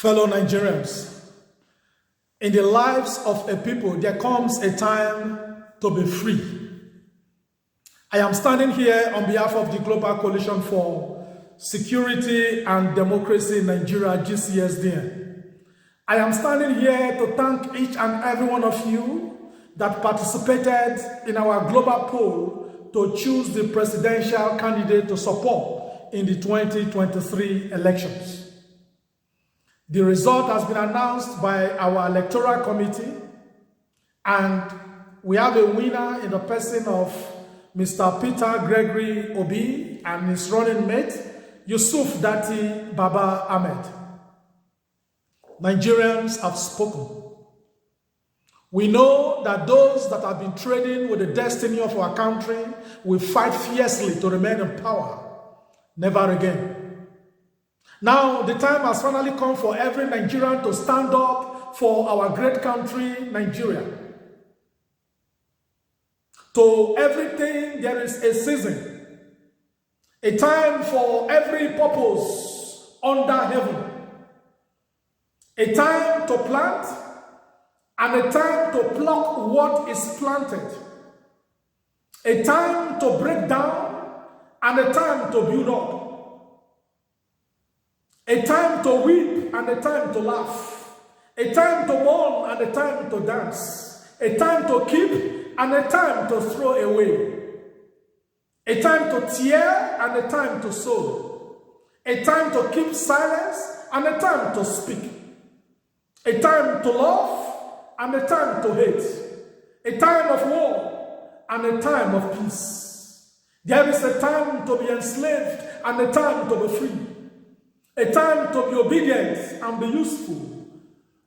Fellow Nigerians, in the lives of a people, there comes a time to be free. I am standing here on behalf of the Global Coalition for Security and Democracy in Nigeria, GCSDN. I am standing here to thank each and every one of you that participated in our global poll to choose the presidential candidate to support in the 2023 elections. The result has been announced by our electoral committee, and we have a winner in the person of Mr. Peter Gregory Obi and his running mate, Yusuf Dati Baba Ahmed. Nigerians have spoken. We know that those that have been trading with the destiny of our country will fight fiercely to remain in power. Never again. Now, the time has finally come for every Nigerian to stand up for our great country, Nigeria. To everything, there is a season. A time for every purpose under heaven. A time to plant and a time to pluck what is planted. A time to break down and a time to build up. A time to weep and a time to laugh. A time to mourn and a time to dance. A time to keep and a time to throw away. A time to tear and a time to sow. A time to keep silence and a time to speak. A time to love and a time to hate. A time of war and a time of peace. There is a time to be enslaved and a time to be free. A time to be obedient and be useful.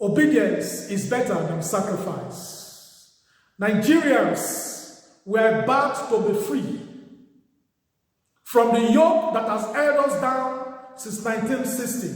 Obedience is better than sacrifice. Nigerians were about to be free from the yoke that has held us down since 1960.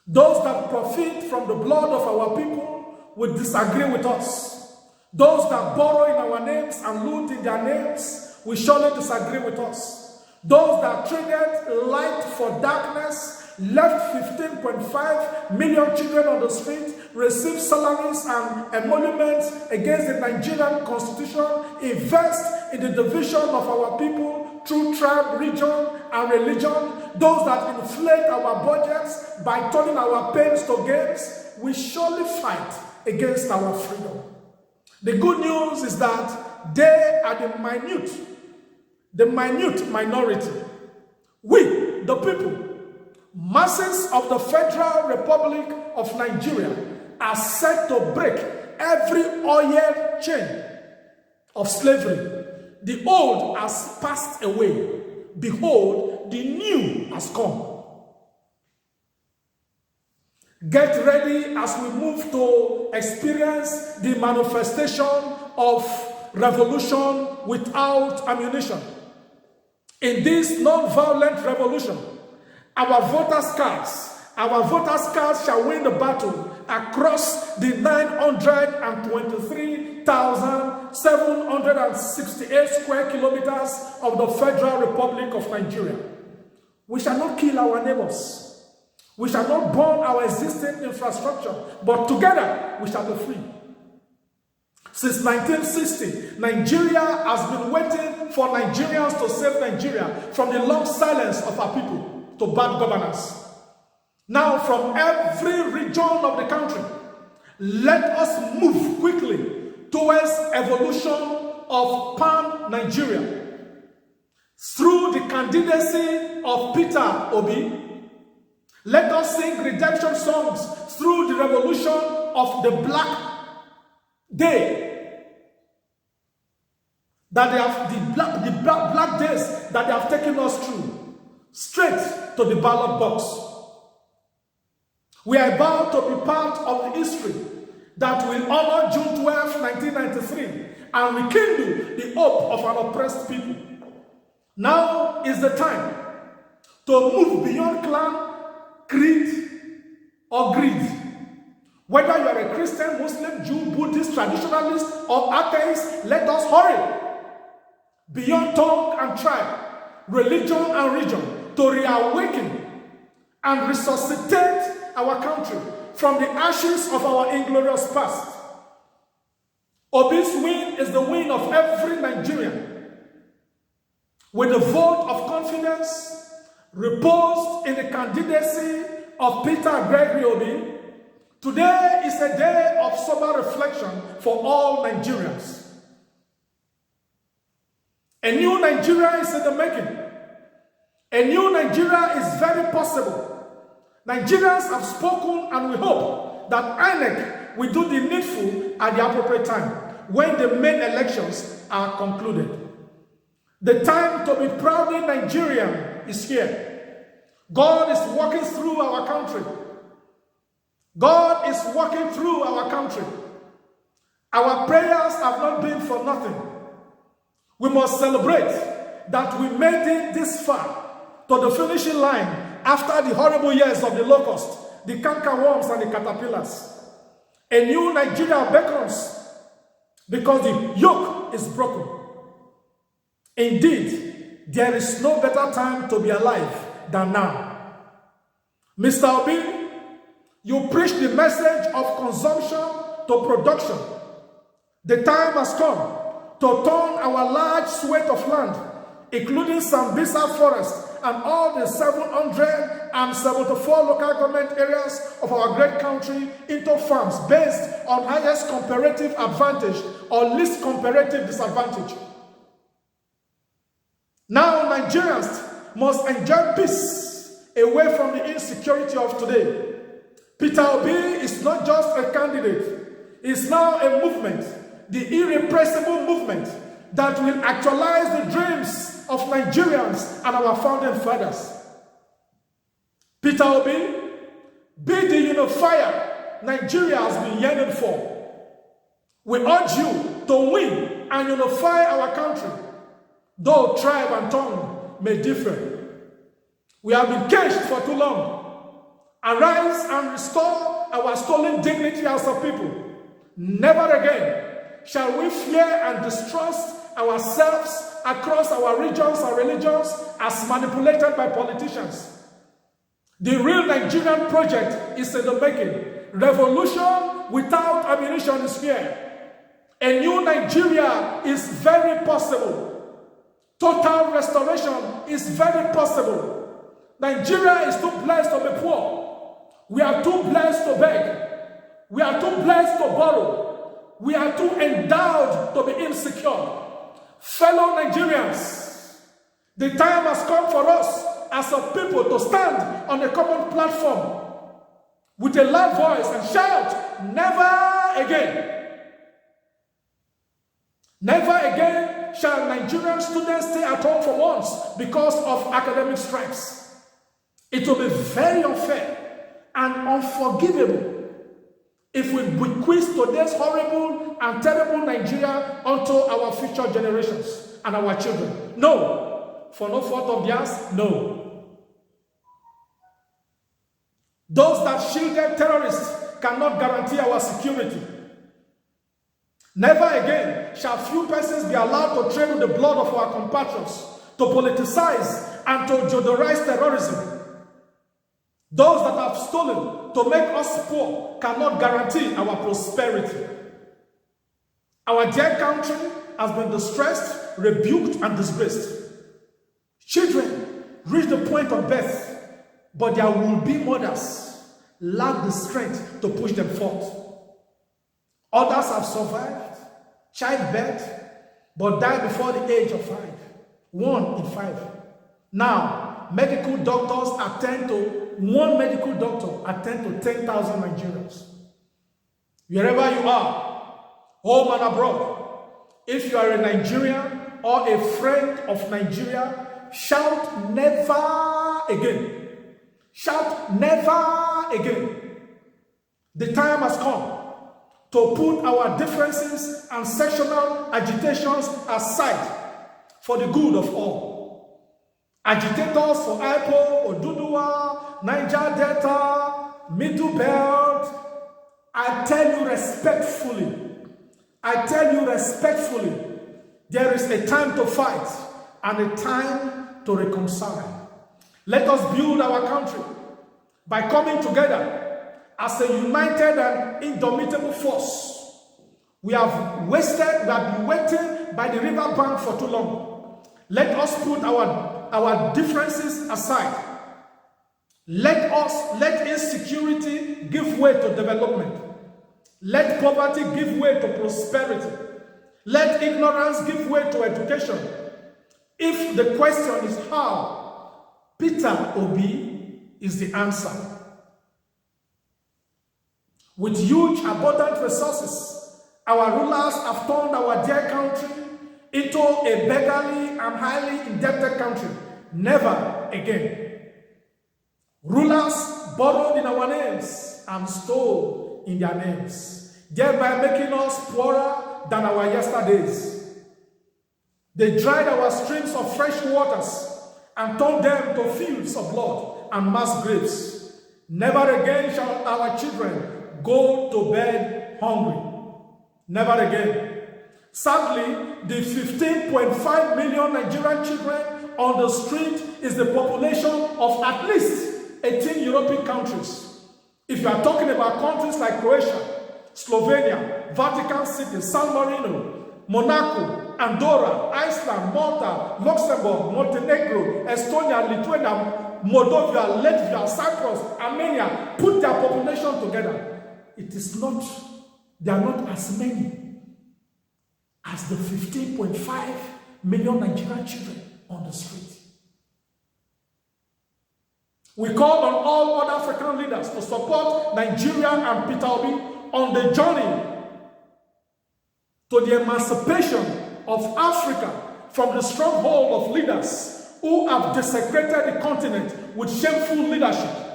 Those that profit from the blood of our people will disagree with us. Those that borrow in our names and loot in their names will surely disagree with us. Those that traded light for darkness, left 15.5 million children on the street, received salaries and emoluments against the Nigerian constitution, invest in the division of our people through tribe, region, and religion, those that inflate our budgets by turning our pains to gains, we surely fight against our freedom. The good news is that they are the minute minority. We, the people, masses of the Federal Republic of Nigeria, are set to break every oil chain of slavery. The old has passed away. Behold, the new has come. Get ready as we move to experience the manifestation of revolution without ammunition. In this non-violent revolution, our voters' cards shall win the battle across the 923,768 square kilometers of the Federal Republic of Nigeria. We shall not kill our neighbors. We shall not burn our existing infrastructure, but together we shall be free. Since 1960, Nigeria has been waiting for Nigerians to save Nigeria from the long silence of our people to bad governance. Now, from every region of the country, let us move quickly towards evolution of pan-Nigeria. Through the candidacy of Peter Obi, let us sing redemption songs through the revolution of the Black Day. That they have the black days that they have taken us through. Straight to the ballot box. We are about to be part of the history that will honor June 12, 1993 and rekindle the hope of an oppressed people. Now is the time to move beyond clan, creed, or greed. Whether you are a Christian, Muslim, Jew, Buddhist, traditionalist, or atheist, let us hurry. Beyond tongue and tribe, religion and region, to reawaken and resuscitate our country from the ashes of our inglorious past. Obi's win is the win of every Nigerian. With the vote of confidence reposed in the candidacy of Peter Gregory Obi, today is a day of sober reflection for all Nigerians. A new Nigeria is in the making. A new Nigeria is very possible. Nigerians have spoken, and we hope that INEC will do the needful at the appropriate time when the main elections are concluded. The time to be proudly Nigerian is here. God is working through our country. God is working through our country. Our prayers have not been for nothing. We must celebrate that we made it this far to the finishing line after the horrible years of the locust, the cankerworms, and the caterpillars. A new Nigeria beckons because the yoke is broken. Indeed, there is no better time to be alive than now. Mr. Obi, you preach the message of consumption to production. The time has come to turn our large swathe of land, including Sambisa Forest and all the 774 local government areas of our great country, into farms based on highest comparative advantage or least comparative disadvantage. Now Nigerians must enjoy peace away from the insecurity of today. Peter Obi is not just a candidate, he is now a movement, the irrepressible movement that will actualize the dreams of Nigerians and our founding fathers. Peter Obi, be the unifier Nigeria has been yearning for. We urge you to win and unify our country, though tribe and tongue may differ. We have been caged for too long. Arise and restore our stolen dignity as a people. Never again shall we fear and distrust ourselves across our regions and religions as manipulated by politicians. The real Nigerian project is in the making. Revolution without ammunition is here. A new Nigeria is very possible. Total restoration is very possible. Nigeria is too blessed to be poor. We are too blessed to beg. We are too blessed to borrow. We are too endowed to be insecure. Fellow Nigerians, the time has come for us as a people to stand on a common platform with a loud voice and shout, never again. Never again shall Nigerian students stay at home for months because of academic strikes. It will be very unfair and unforgivable if we bequeath today's horrible and terrible Nigeria onto our future generations and our children. No, for no fault of theirs, no. Those that shielded terrorists cannot guarantee our security. Never again shall few persons be allowed to trade with the blood of our compatriots, to politicize and to judicialize terrorism. Those that have stolen to make us poor cannot guarantee our prosperity. Our dear country has been distressed, rebuked, and disgraced. Children reach the point of birth, but their will-be mothers lack the strength to push them forth. Others have survived childbirth, but died before the age of 5. 1 in 5. Now, medical doctors attend to one medical doctor attend to 10,000 Nigerians. Wherever you are, home and abroad, if you are a Nigerian or a friend of Nigeria, shout never again. Shout never again. The time has come to put our differences and sectional agitations aside for the good of all. Agitators for IPO, Oduduwa, Niger Delta, Middle Belt, I tell you respectfully, there is a time to fight and a time to reconcile. Let us build our country by coming together as a united and indomitable force. We have been waiting by the river bank for too long. Let us put our differences aside. Let insecurity give way to development. Let poverty give way to prosperity. Let ignorance give way to education. If the question is how, Peter Obi is the answer. With huge abundant resources, our rulers have turned our dear country into a beggarly and highly indebted country. Never again. Rulers borrowed in our names and stole in their names, thereby making us poorer than our yesterdays. They dried our streams of fresh waters and turned them to fields of blood and mass graves. Never again shall our children go to bed hungry. Never again. Sadly, the 15.5 million Nigerian children on the street is the population of at least 18 European countries. If you are talking about countries like Croatia, Slovenia, Vatican City, San Marino, Monaco, Andorra, Iceland, Malta, Luxembourg, Montenegro, Estonia, Lithuania, Moldova, Latvia, Cyprus, Armenia, put their population together, they are not as many as the 15.5 million Nigerian children on the street. We call on all other African leaders to support Nigeria and Peter Obi on the journey to the emancipation of Africa from the stronghold of leaders who have desecrated the continent with shameful leadership.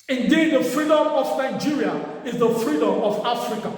Indeed, the freedom of Nigeria is the freedom of Africa.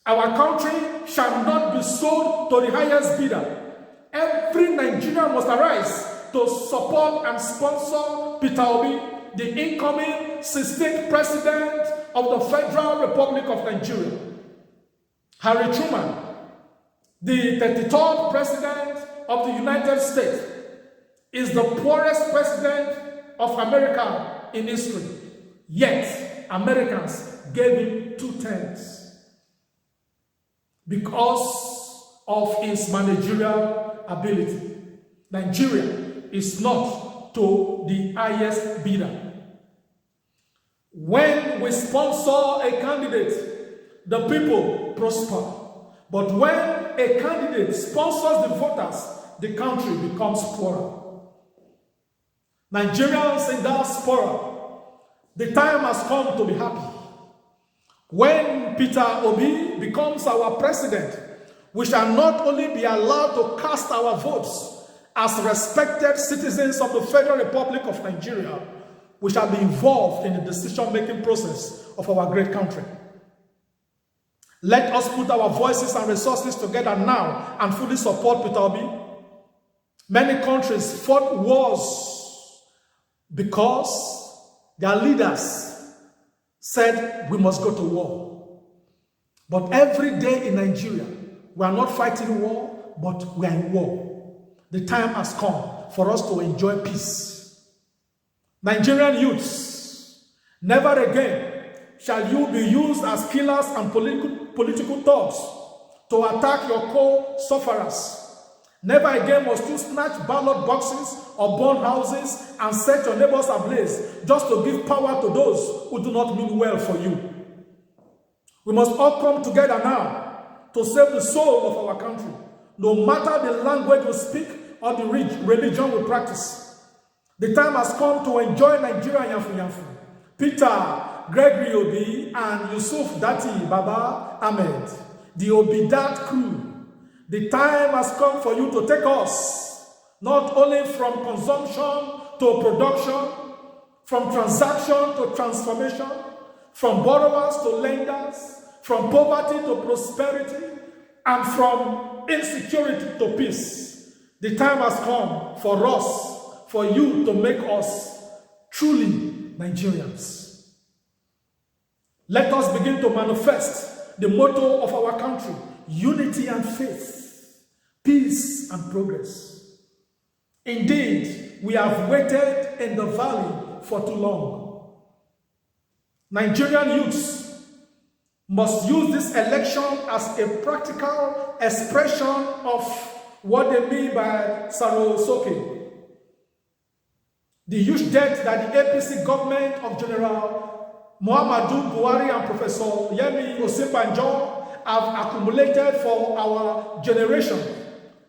Our country shall not be sold to the highest bidder. Every Nigerian must arise to support and sponsor Peter Obi, the incoming 16th President of the Federal Republic of Nigeria. Harry Truman, the 33rd President of the United States, is the poorest president of America in history. Yet, Americans gave him 2/10 because of his managerial ability. Nigeria is not to the highest bidder. When we sponsor a candidate, the people prosper. But when a candidate sponsors the voters, the country becomes poorer. Nigerians in diaspora, the time has come to be happy. When Peter Obi becomes our president, we shall not only be allowed to cast our votes as respected citizens of the Federal Republic of Nigeria, we shall be involved in the decision-making process of our great country. Let us put our voices and resources together now and fully support Peter Obi. Many countries fought wars because their leaders said we must go to war. But every day in Nigeria, we are not fighting war, but we are in war. The time has come for us to enjoy peace. Nigerian youths, never again shall you be used as killers and political thugs to attack your co-sufferers. Never again must you snatch ballot boxes or burn houses and set your neighbors ablaze just to give power to those who do not mean well for you. We must all come together now to save the soul of our country, no matter the language we speak or the religion we practice. The time has come to enjoy Nigeria Yafu Yafu. Peter, Gregory Obi, and Yusuf Dati Baba Ahmed, the Obidat crew. The time has come for you to take us, not only from consumption to production, from transaction to transformation, from borrowers to lenders, from poverty to prosperity, and from insecurity to peace. The time has come for us, for you to make us truly Nigerians. Let us begin to manifest the motto of our country: unity and faith, peace and progress. Indeed, we have waited in the valley for too long. Nigerian youths must use this election as a practical expression of what they mean by Sarosoke. The huge debt that the APC government of General Muhammadu Buhari and Professor Yemi Osinbajo have accumulated for our generation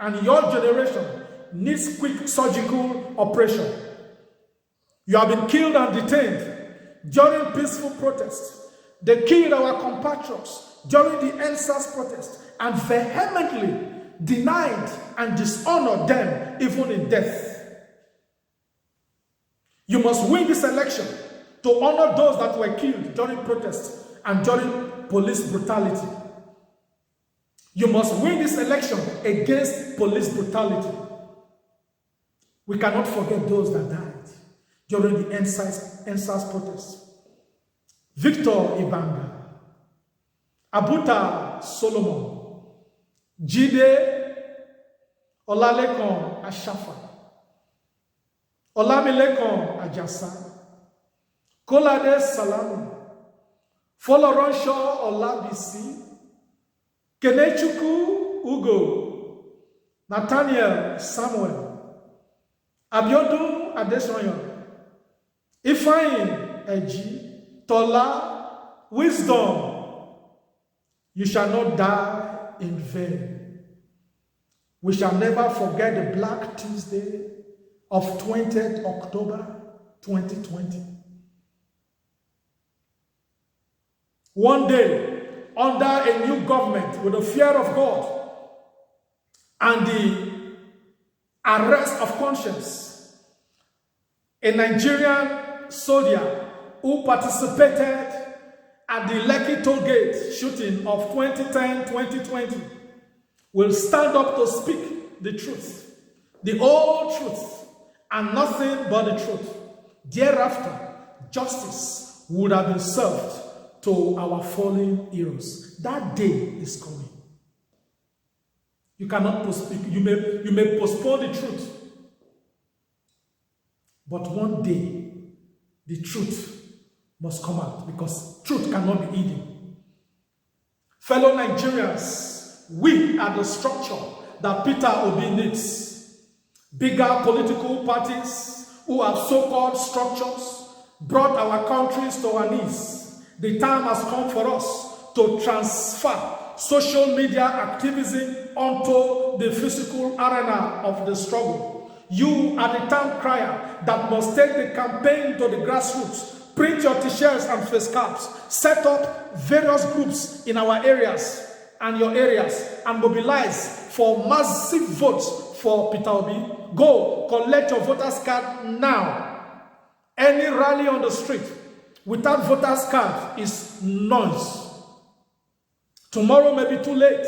and your generation needs quick surgical operation. You have been killed and detained during peaceful protests. They killed our compatriots during the NSAS protest and vehemently denied and dishonored them even in death. You must win this election to honor those that were killed during protests and during police brutality. You must win this election against police brutality. We cannot forget those that died during the NSAS protests. Victor Ibanga, Abuta Solomon, Jide Olalekan Ashafa, Olamilekan Ajasa, Kolade Salami, Foloronsho Olabisi, Kenechukwu Ugo, Nathaniel Samuel, Abiodun Adesoyan, Ifeanyi Eji, Tola, wisdom. You shall not die in vain. We shall never forget the Black Tuesday of 20th October 2020. One day, under a new government with the fear of God and the arrest of conscience, a Nigerian soldier who participated at the Lekki toll gate shooting of 2010-2020 will stand up to speak the truth, the whole truth, and nothing but the truth. Thereafter, justice would have been served to our fallen heroes. That day is coming. You cannot postpone. You may postpone the truth, but one day the truth must come out, because truth cannot be hidden. Fellow Nigerians, we are the structure that Peter Obi needs. Bigger political parties who have so-called structures brought our countries to our knees. The time has come for us to transfer social media activism onto the physical arena of the struggle. You are the town crier that must take the campaign to the grassroots. Print your t-shirts and face caps. Set up various groups in our areas and your areas and mobilize for massive votes for Peter Obi. Go collect your voters card now. Any rally on the street without voters card is noise. Tomorrow may be too late.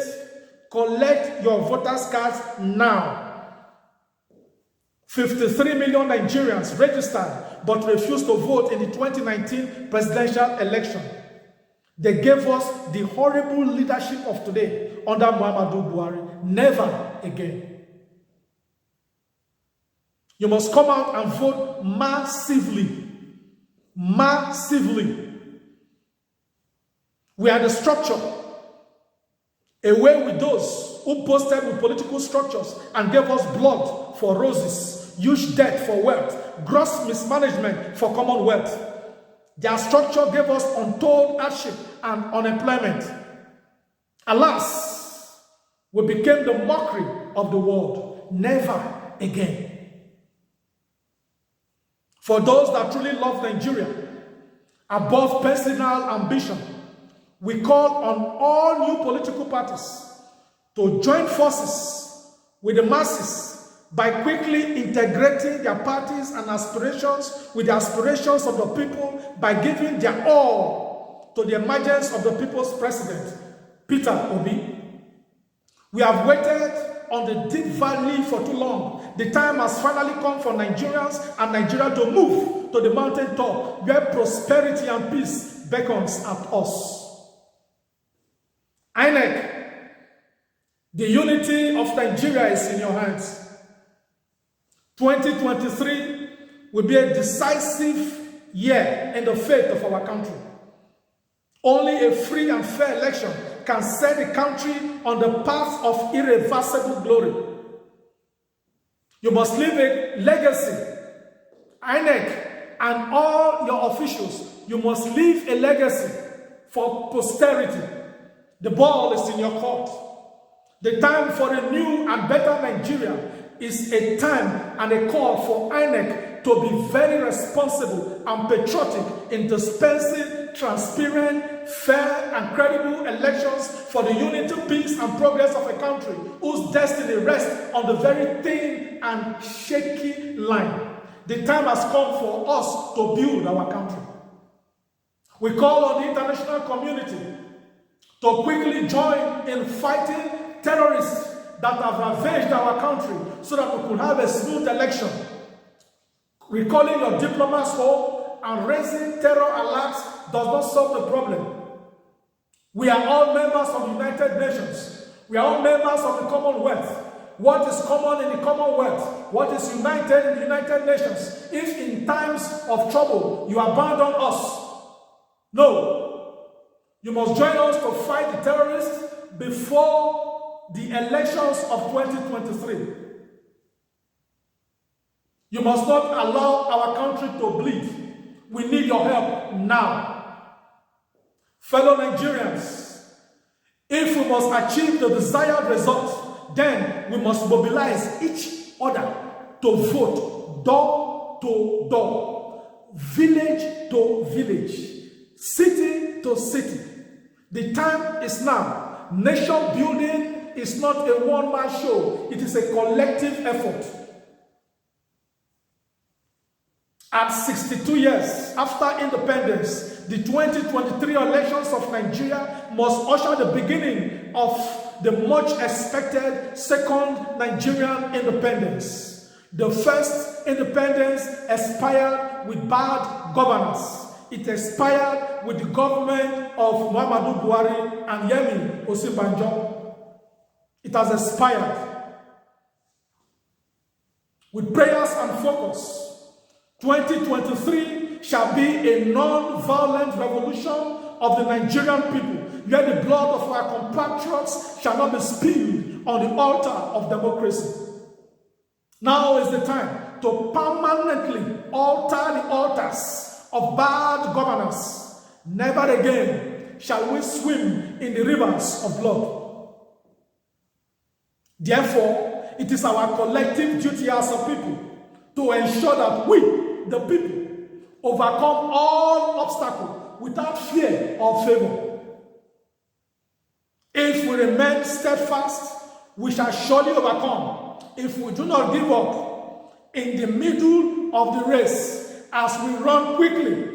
Collect your voters cards now. 53 million Nigerians registered but refused to vote in the 2019 presidential election. They gave us the horrible leadership of today under Muhammadu Buhari. Never again. You must come out and vote massively. Massively. We are the structure. Away with those who boasted with political structures and gave us blood for roses, huge debt for wealth, gross mismanagement for commonwealth. Their structure gave us untold hardship and unemployment. Alas, we became the mockery of the world. Never again. For those that truly love Nigeria, above personal ambition, we call on all new political parties to join forces with the masses by quickly integrating their parties and aspirations with the aspirations of the people, by giving their all to the emergence of the people's president, Peter Obi. We have waited on the deep valley for too long. The time has finally come for Nigerians and Nigeria to move to the mountain top where prosperity and peace beckons at us. INEC, the unity of Nigeria is in your hands. 2023 will be a decisive year in the fate of our country. Only a free and fair election can set the country on the path of irreversible glory. You must leave a legacy. INEC and all your officials, you must leave a legacy for posterity. The ball is in your court. The time for a new and better Nigeria is a time and a call for INEC to be very responsible and patriotic in dispensing transparent, fair, and credible elections for the unity, peace, and progress of a country whose destiny rests on the very thin and shaky line. The time has come for us to build our country. We call on the international community to quickly join in fighting terrorists that have ravaged our country so that we could have a smooth election. Recalling your diplomats home and raising terror alerts does not solve the problem. We are all members of the United Nations. We are all members of the Commonwealth. What is common in the Commonwealth? What is united in the United Nations? If in times of trouble you abandon us, no. You must join us to fight the terrorists before the elections of 2023. You must not allow our country to bleed. We need your help now. Fellow Nigerians, if we must achieve the desired result, then we must mobilize each other to vote door to door, village to village, city to city. The time is now. Nation building is not a one-man show. It is a collective effort. At 62 years after independence, the 2023 elections of Nigeria must usher the beginning of the much-expected second Nigerian independence. The first independence expired with bad governance. It expired with the government of Muhammadu Buhari and Yemi Osinbajo. It has expired. With prayers and focus, 2023 shall be a non-violent revolution of the Nigerian people, where the blood of our compatriots shall not be spilled on the altar of democracy. Now is the time to permanently alter the altars of bad governance. Never again shall we swim in the rivers of blood. Therefore, it is our collective duty as a people to ensure that we, the people, overcome all obstacles without fear or favor. If we remain steadfast, we shall surely overcome. If we do not give up in the middle of the race, as we run quickly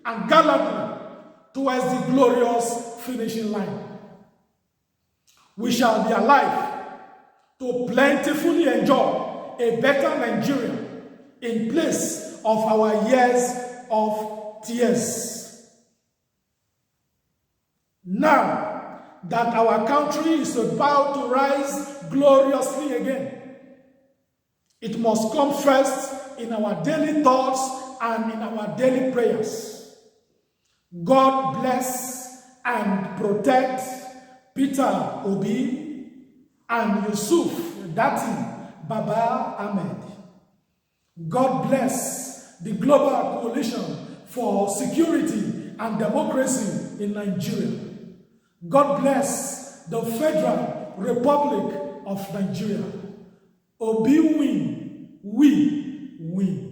and gallantly towards the glorious finishing line, we shall be alive to plentifully enjoy a better Nigeria in place of our years of tears. Now that our country is about to rise gloriously again, it must come first in our daily thoughts and in our daily prayers. God bless and protect Peter Obi and Yusuf Dati Baba Ahmed. God bless the Global Coalition for Security and Democracy in Nigeria. God bless the Federal Republic of Nigeria. Obi win, we win.